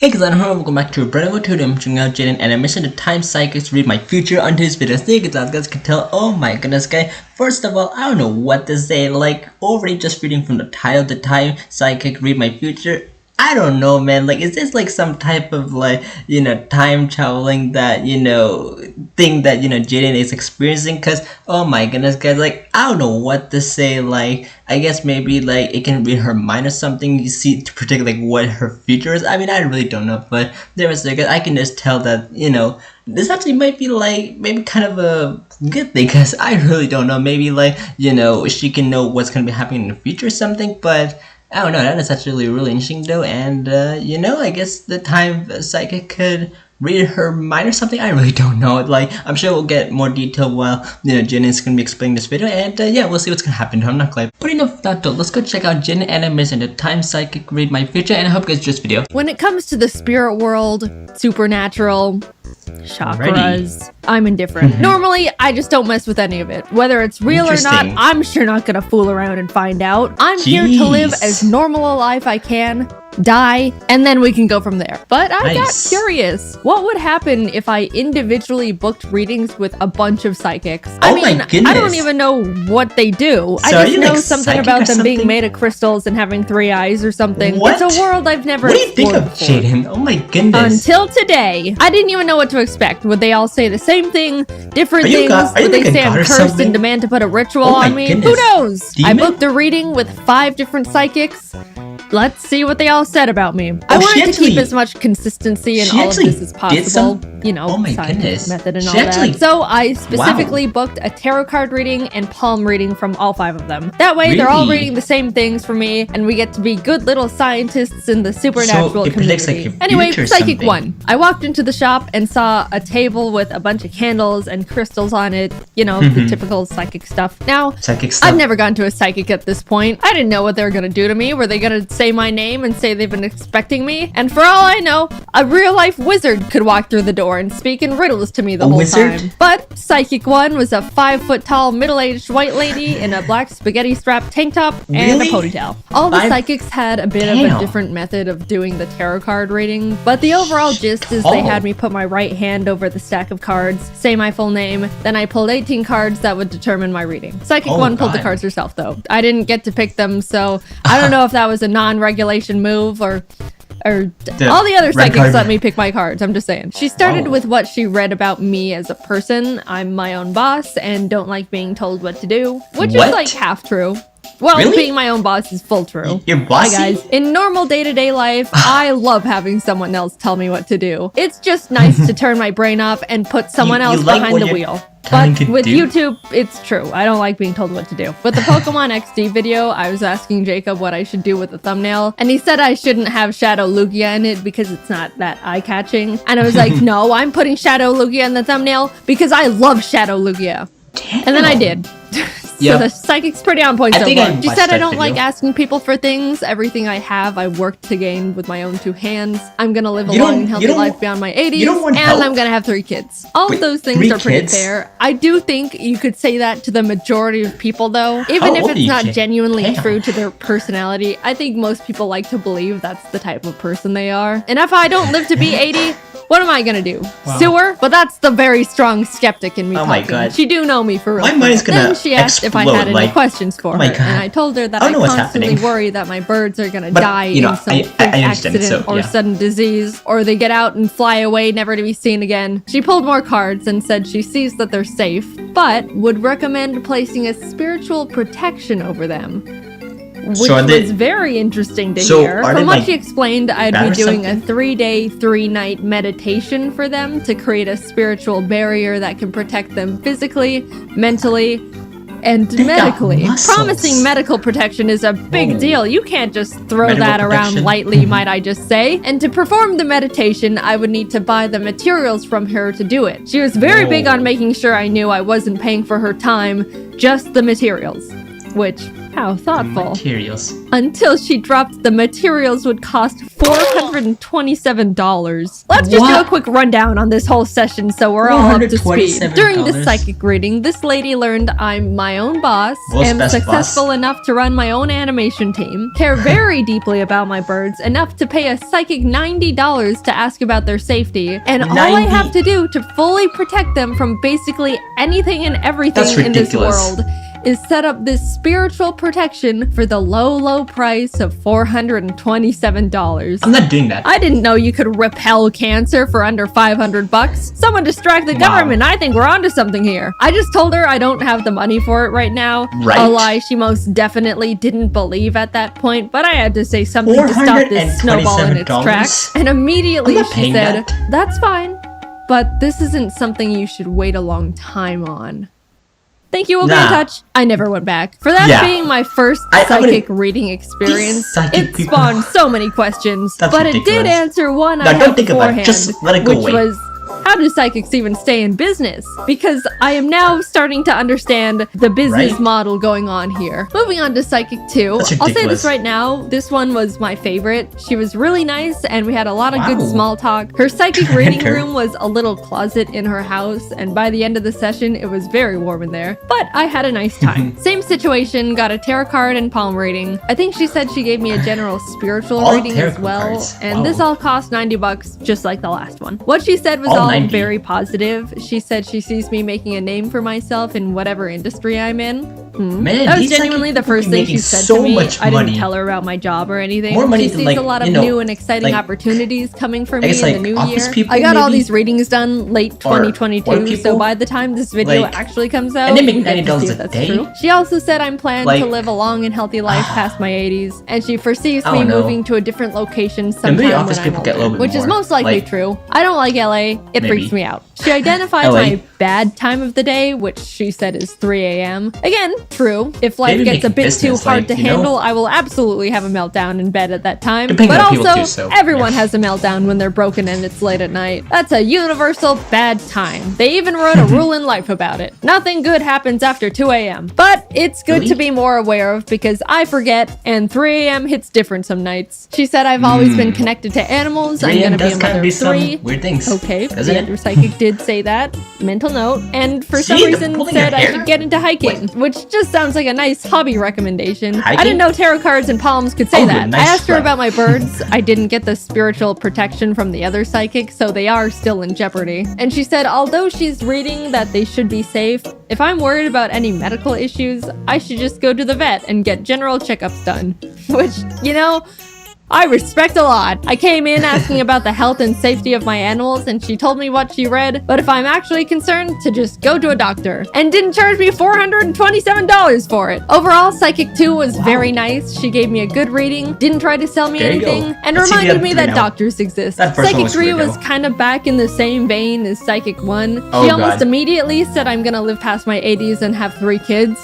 Hey guys, and welcome back to a brand new tutorial. I'm checking out JAIDEN and I'm missing the time psychics read my future onto this video. So you guys can tell, oh my goodness guys, first of all, I don't know what to say, like already just reading from the title, the time psychic read my future. I don't know, man, like is this like some type of like, time traveling that, thing that, JAIDEN is experiencing? Cause oh my goodness guys, like I don't know what to say. Like I guess maybe like it can read her mind or something, you see, to predict like what her future is. I mean, I really don't know, but there is like I can just tell that, this actually might be like maybe kind of a good thing, because I really don't know. Maybe like, she can know what's gonna be happening in the future or something, but I don't know, that is actually really interesting though. And I guess the time psychic could read her mind or something. I really don't know. Like I'm sure we'll get more detail while JAIDEN is gonna be explaining this video, and yeah, we'll see what's gonna happen. I'm not glad. But enough of that though, let's go check out JAIDEN and I'm missing the time psychic read my future, and I hope you guys enjoy this video. When it comes to the spirit world, supernatural, chakras, I'm indifferent. Normally, I just don't mess with any of it. Whether it's real or not, I'm sure not gonna fool around and find out. I'm here to live as normal a life I can, die, and then we can go from there. But I got curious. What would happen if I individually booked readings with a bunch of psychics? I mean, I don't even know what they do. I just know something about them being made of crystals and having 3 eyes or something. What? It's a world I've never explored. What do you think of JAIDEN? Oh my goodness. Until today, I didn't even know what to expect. Would they all say the same thing? Different things? Would they say I'm cursed and demand to put a ritual on me? Who knows? I booked a reading with 5 different psychics. Let's see what they all said about me. I wanted to keep as much consistency in all of this as possible. Scientific method and all that. So I specifically booked a tarot card reading and palm reading from all 5 of them. That way they're all reading the same things for me, and we get to be good little scientists in the supernatural community. Anyway, Psychic 1. I walked into the shop and saw a table with a bunch of candles and crystals on it. The typical psychic stuff. Now, I've never gone to a psychic at this point. I didn't know what they were going to do to me. Were they going to say my name and say they've been expecting me? And for all I know, a real-life wizard could walk through the door and speak in riddles to me the whole time. But Psychic 1 was a 5-foot-tall, middle-aged white lady in a black spaghetti-strapped tank top and a ponytail. All the psychics had a bit of a different method of doing the tarot card reading, but the overall gist is they had me put my right hand over the stack of cards, say my full name, then I pulled 18 cards that would determine my reading. Psychic 1 pulled the cards herself, though. I didn't get to pick them, so I don't know if that was a non-regulation move or all the other psychics let me pick my cards. I'm just saying. She started with what she read about me as a person. I'm my own boss and don't like being told what to do, which is like half true. Well, being my own boss is full true. You're bossy? Hi guys. In normal day-to-day life, I love having someone else tell me what to do. It's just nice to turn my brain off and put someone else behind the wheel. But with YouTube, it's true. I don't like being told what to do. With the Pokemon XD video, I was asking Jacob what I should do with the thumbnail, and he said I shouldn't have Shadow Lugia in it because it's not that eye-catching. And I was like, no, I'm putting Shadow Lugia in the thumbnail because I love Shadow Lugia. Damn. And then I did. So the psychic's pretty on point so far. She said I don't like asking people for things. Everything I have, I worked to gain with my own 2 hands. I'm gonna live a long and healthy life beyond my 80s, and I'm gonna have 3 kids. All of those things are pretty fair. I do think you could say that to the majority of people, though. Even if it's not genuinely true to their personality, I think most people like to believe that's the type of person they are. And if I don't live to be 80, what am I gonna do? Sue her? But that's the very strong skeptic in me talking. My god. She do know me for real. My mind's gonna Then she asked if I had any questions for her, and I told her that I constantly worry that my birds are gonna die in some freak accident or sudden disease, or they get out and fly away never to be seen again. She pulled more cards and said she sees that they're safe, but would recommend placing a spiritual protection over them. Which was very interesting to hear. From what she explained, I'd be doing a 3-day, 3-night meditation for them to create a spiritual barrier that can protect them physically, mentally, and medically. Promising medical protection is a big deal. You can't just throw that around lightly, might I just say. And to perform the meditation, I would need to buy the materials from her to do it. She was very big on making sure I knew I wasn't paying for her time, just the materials. Which How thoughtful. Materials. Until she dropped the materials would cost $427. Let's just do a quick rundown on this whole session so we're all up to speed. During this psychic reading, this lady learned I'm my own boss, am successful enough to run my own animation team, care very deeply about my birds, enough to pay a psychic $90 to ask about their safety, and all I have to do to fully protect them from basically anything and everything in this world is set up this spiritual protection for the low price of $427. I'm not doing that. I didn't know you could repel cancer for under $500. Someone distract the government. I think we're onto something here. I just told her I don't have the money for it right now. A lie she most definitely didn't believe at that point, but I had to say something to stop this snowball in its tracks. And immediately she said, that's fine, but this isn't something you should wait a long time on. Thank you, we'll be in touch. I never went back. For that being my first psychic reading experience, it spawned so many questions, but it did answer one I had beforehand, which was, how do psychics even stay in business? Because I am now starting to understand the business model going on here. Moving on to Psychic 2. I'll say this right now, this one was my favorite. She was really nice and we had a lot of good small talk. Her psychic reading room was a little closet in her house, and by the end of the session, it was very warm in there. But I had a nice time. Same situation, got a tarot card and palm reading. I think she said she gave me a general spiritual reading as well, and this all cost $90, just like the last one. What she said was all very positive. She said she sees me making a name for myself in whatever industry I'm in. Man, that was genuinely the first thing she said to me. I didn't tell her about my job or anything. She sees a lot of new and exciting opportunities coming for me in the new year. I got all these readings done late 2022, so by the time this video actually comes out, we get to see if that's true. She also said I'm planned to live a long and healthy life past my 80s, and she foresees me moving to a different location sometime when I'm older, which is most likely true. I don't like LA. It freaks me out. She identifies my bad time of the day, which she said is 3 a.m. Again, true. If life gets a bit too hard to handle, I will absolutely have a meltdown in bed at that time. But also, everyone has a meltdown when they're broken and it's late at night. That's a universal bad time. They even wrote a rule in life about it. Nothing good happens after 2 a.m. But it's good to be more aware of because I forget and 3 a.m. hits different some nights. She said I've always been connected to animals. I'm gonna be a mother of 3. Weird things. Okay, the other psychic did say that. Mental note. And for some reason said I should get into hiking, which just sounds like a nice hobby recommendation. I didn't know tarot cards and palms could say that. I asked her about my birds. I didn't get the spiritual protection from the other psychic, so they are still in jeopardy. And she said although she's reading that they should be safe, if I'm worried about any medical issues, I should just go to the vet and get general checkups done. Which, you know, I respect a lot. I came in asking about the health and safety of my animals and she told me what she read, but if I'm actually concerned, to just go to a doctor. And didn't charge me $427 for it. Overall, Psychic 2 was very nice. She gave me a good reading, didn't try to sell me anything, and reminded me that doctors exist. Psychic 3 was kind of back in the same vein as Psychic 1. She almost immediately said I'm gonna live past my 80s and have 3 kids.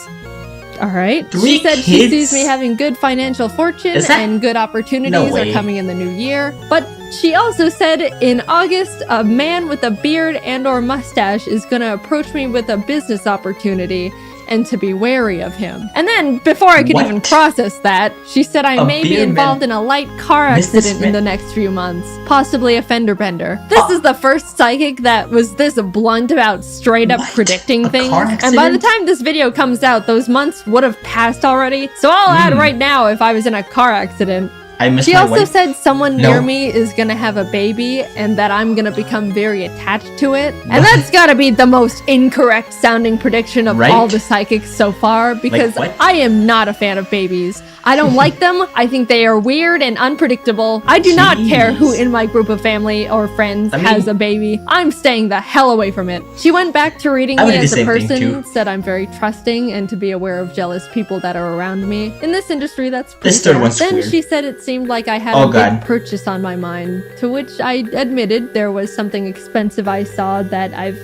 Alright. She said she sees me having good financial fortune and good opportunities are coming in the new year. But she also said in August, a man with a beard and or mustache is gonna approach me with a business opportunity and to be wary of him. And then, before I could even process that, she said I may be involved in a light car accident in the next few months, possibly a fender bender. This is the first psychic that was this blunt about straight up predicting things. And by the time this video comes out, those months would have passed already. So I'll add right now if I was in a car accident. She also said someone near me is gonna have a baby and that I'm gonna become very attached to it. And that's gotta be the most incorrect sounding prediction of all the psychics so far because I am not a fan of babies. I don't like them. I think they are weird and unpredictable. I do not care who in my group of family or friends has a baby. I'm staying the hell away from it. She went back to reading me as a person, said I'm very trusting and to be aware of jealous people that are around me. In this industry, that's pretty fair. Then she said it seemed like I had a big purchase on my mind, to which I admitted there was something expensive I saw that I've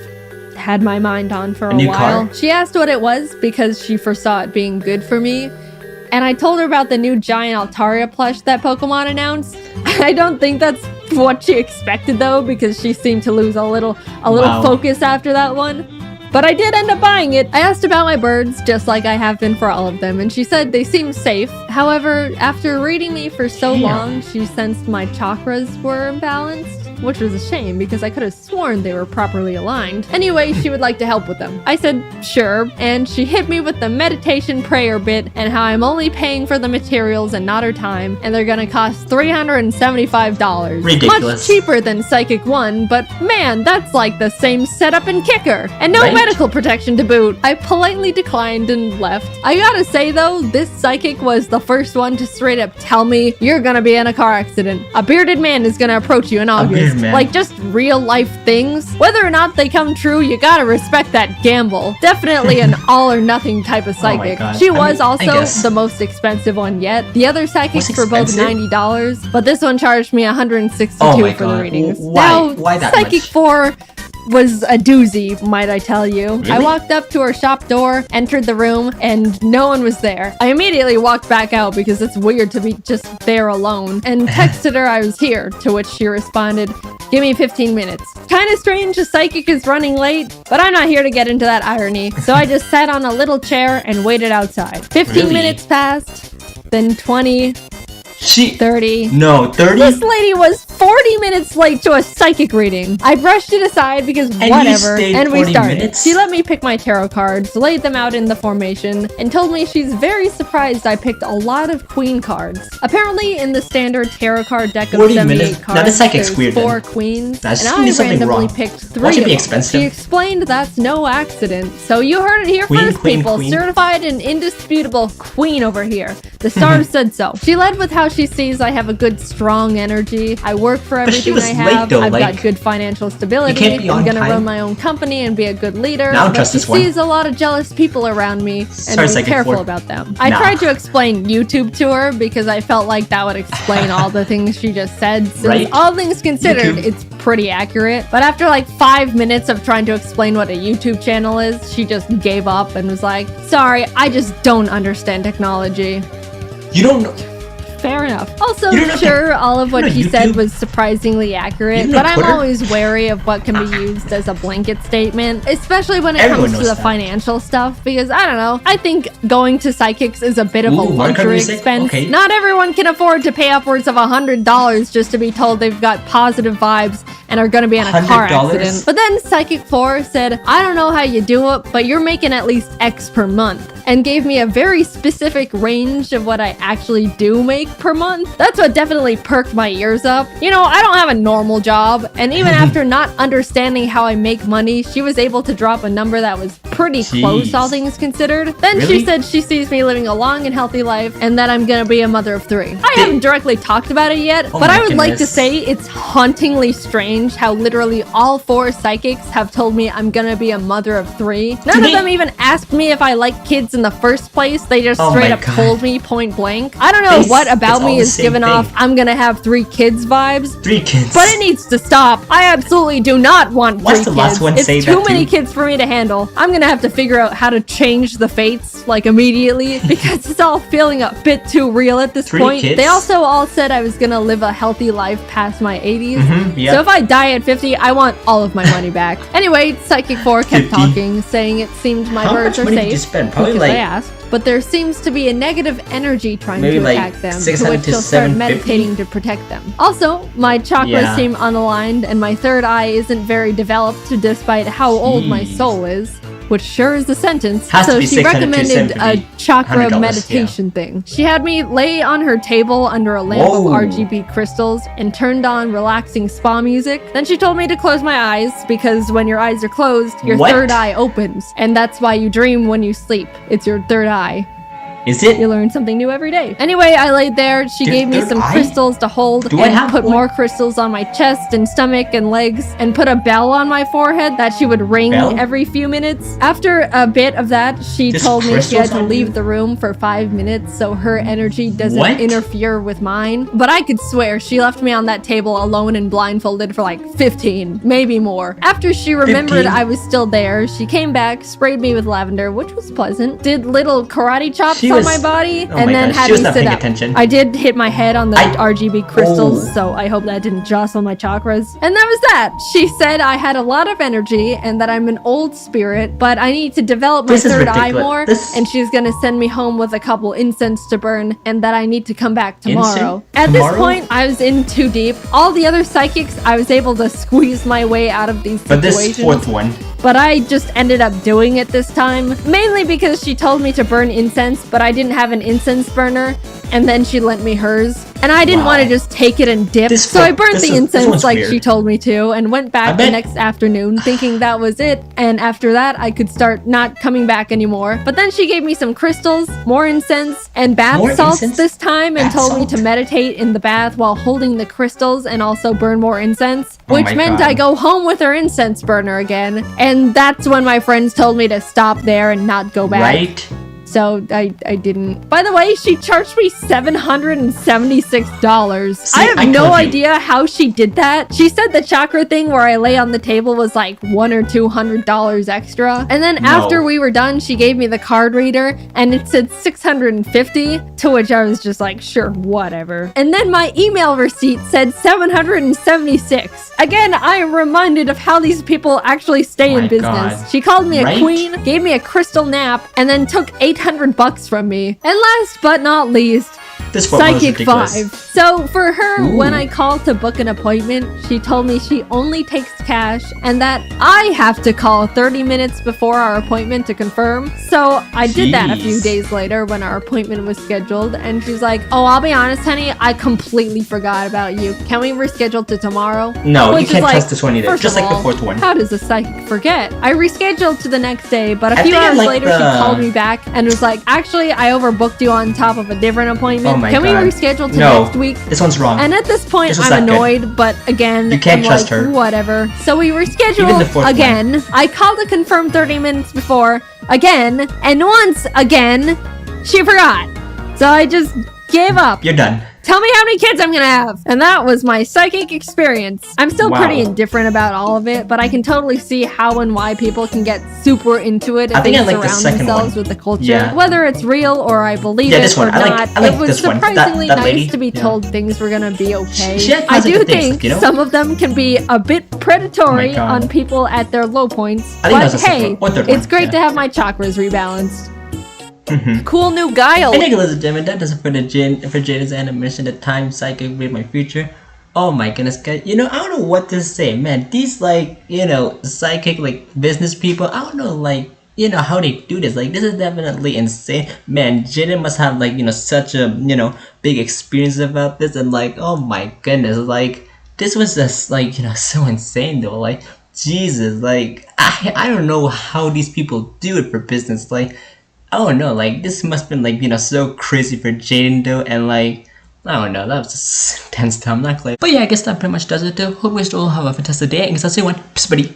had my mind on for a while. She asked what it was because she foresaw it being good for me. And I told her about the new giant Altaria plush that Pokemon announced. I don't think that's what she expected though, because she seemed to lose a little focus after that one. But I did end up buying it. I asked about my birds, just like I have been for all of them, and she said they seem safe. However, after reading me for so long, she sensed my chakras were imbalanced, which was a shame because I could have sworn they were properly aligned. Anyway, she would like to help with them. I said, sure, and she hit me with the meditation prayer bit and how I'm only paying for the materials and not her time, and they're gonna cost $375. Ridiculous. Much cheaper than Psychic 1, but man, that's like the same setup and kicker. And no medical protection to boot. I politely declined and left. I gotta say though, this psychic was the first one to straight up tell me, you're gonna be in a car accident. A bearded man is gonna approach you in August. Like just real life things. Whether or not they come true, you gotta respect that gamble. Definitely an all or nothing type of psychic. She was also the most expensive one yet. The other psychics were both $90, but this one charged me $162 for the readings. Why that Psychic much? 4 was a doozy, might I tell you. Really? I walked up to her shop door, entered the room, and no one was there. I immediately walked back out because it's weird to be just there alone, and texted her I was here, to which she responded, give me 15 minutes. Kinda strange a psychic is running late, but I'm not here to get into that irony, so I just sat on a little chair and waited outside. 15 minutes passed, then 20, 30. No, 30? This lady was 40 minutes late to a psychic reading. I brushed it aside because whatever, and we started. Minutes? She let me pick my tarot cards, laid them out in the formation, and told me she's very surprised I picked a lot of queen cards. Apparently, in the standard tarot card deck of 78 cards, now the psychic's there's weird, 4 queens, and I randomly picked 3 of them. She explained that's no accident. So you heard it here first, people. Certified and indisputable queen over here. The stars said so. She led with how she sees I have a good, strong energy. I work for everything I have. I've got good financial stability. I'm gonna run my own company and be a good leader. But she sees a lot of jealous people around me and be careful about them. I tried to explain YouTube to her because I felt like that would explain all the things she just said. Since all things considered, it's pretty accurate. But after like 5 minutes of trying to explain what a YouTube channel is, she just gave up and was like, sorry, I just don't understand technology. You don't know. Fair enough. Also, sure, all of what she said was surprisingly accurate, but I'm always wary of what can be used as a blanket statement, especially when it comes to the financial stuff, because I don't know, I think going to psychics is a bit of a luxury expense. Not everyone can afford to pay upwards of $100 just to be told they've got positive vibes and are gonna be in a car accident. But then Psychic 4 said, I don't know how you do it, but you're making at least X per month, and gave me a very specific range of what I actually do make per month. That's what definitely perked my ears up. You know, I don't have a normal job, and even after not understanding how I make money, she was able to drop a number that was pretty close, all things considered. Then she said she sees me living a long and healthy life, and that I'm gonna be a mother of 3. I haven't directly talked about it yet, but I would like to say it's hauntingly strange how literally all 4 psychics have told me I'm gonna be a mother of 3. None of them even asked me if I like kids in the first place. They just straight up told me point blank. I don't know what about me is giving off I'm gonna have 3 kids vibes. 3 kids. But it needs to stop. I absolutely do not want 3 kids. The last one it's too many kids for me to handle. I'm gonna have to figure out how to change the fates like immediately because it's all feeling a bit too real at this point. Kids? They also all said I was gonna live a healthy life past my 80s. So if I die at 50, I want all of my money back. Anyway, Psychic 4 kept talking, saying it seemed my birds are safe. Did you spend? Probably because I asked. But there seems to be a negative energy trying to attack them, to which she'll start meditating to protect them. Also, my chakras seem unaligned, and my third eye isn't very developed despite how old my soul is. Which sure is a sentence. So she recommended a chakra meditation thing. She had me lay on her table under a lamp of RGB crystals and turned on relaxing spa music. Then she told me to close my eyes because when your eyes are closed, your third eye opens. And that's why you dream when you sleep. It's your third eye. Is it? You learn something new every day. Anyway, I laid there. She gave me some crystals to hold and put more crystals on my chest and stomach and legs and put a bell on my forehead that she would ring every few minutes. After a bit of that, she told me she had to leave the room for 5 minutes so her energy doesn't interfere with mine. But I could swear she left me on that table alone and blindfolded for like 15, maybe more. After she remembered I was still there, she came back, sprayed me with lavender, which was pleasant, did little karate chops on my body, and then had me sit up. I did hit my head on the RGB crystals, so I hope that didn't jostle my chakras. And that was that. She said I had a lot of energy and that I'm an old spirit, but I need to develop my third eye more, and she's gonna send me home with a couple incense to burn, and that I need to come back tomorrow. At this point, I was in too deep. All the other psychics, I was able to squeeze my way out of these situations. But this fourth one, but I just ended up doing it this time, mainly because she told me to burn incense, but I didn't have an incense burner, and then she lent me hers. And I didn't want to just take it and dip, so I burned the incense like she told me to, and went back the next afternoon thinking that was it, and after that I could start not coming back anymore. But then she gave me some crystals, more incense, and bath salts this time, and told me to meditate in the bath while holding the crystals and also burn more incense, which meant I go home with her incense burner again. And that's when my friends told me to stop there and not go back. Right? So I didn't. By the way, she charged me $776. See, I have no idea how she did that. She said the chakra thing where I lay on the table was like $100 or $200 extra. And then after we were done, she gave me the card reader and it said $650, to which I was just like, sure, whatever. And then my email receipt said $776. Again, I am reminded of how these people actually stay in business. She called me a queen, gave me a crystal nap, and then took $800 from me. And last but not least, Psychic 5. So for her, when I called to book an appointment, she told me she only takes cash and that I have to call 30 minutes before our appointment to confirm. So I did that a few days later when our appointment was scheduled, and she's like, oh, I'll be honest, honey, I completely forgot about you. Can we reschedule to tomorrow? No, you can't trust this one either, just like the fourth one. How does a psychic forget? I rescheduled to the next day, but a few hours later she called me back and was like, actually, I overbooked you on top of a different appointment. Can we reschedule to next week? This one's wrong. And at this point, I'm annoyed, but again, you can't trust her. Whatever. So we rescheduled again. I called to confirm 30 minutes before, again, and once again, she forgot. So I just gave up. You're done. Tell me how many kids I'm gonna have. And that was my psychic experience. I'm still pretty indifferent about all of it, but I can totally see how and why people can get super into it if they surround themselves with the culture. Whether it's real or I believe it or not, it was surprisingly nice to be told things were gonna be okay. I do think some of them can be a bit predatory on people at their low points, but hey, it's great to have my chakras rebalanced. Cool new guile. Hey, ladies and gentlemen, that does it for Jaiden's animation, The Time Psychic Read My Future. Oh my goodness, guys. I don't know what to say, man. These, psychic, business people, I don't know, how they do this. This is definitely insane. Man, Jaiden must have, such a, big experience about this. And, oh my goodness, this was just, so insane, though. Jesus, I don't know how these people do it for business. I don't know, this must have been, so crazy for Jaiden, though, and, I don't know, that was just intense time, not clear. But yeah, I guess that pretty much does it, though. Hope you guys all have a fantastic day, and I guess I'll see you one. Peace, buddy.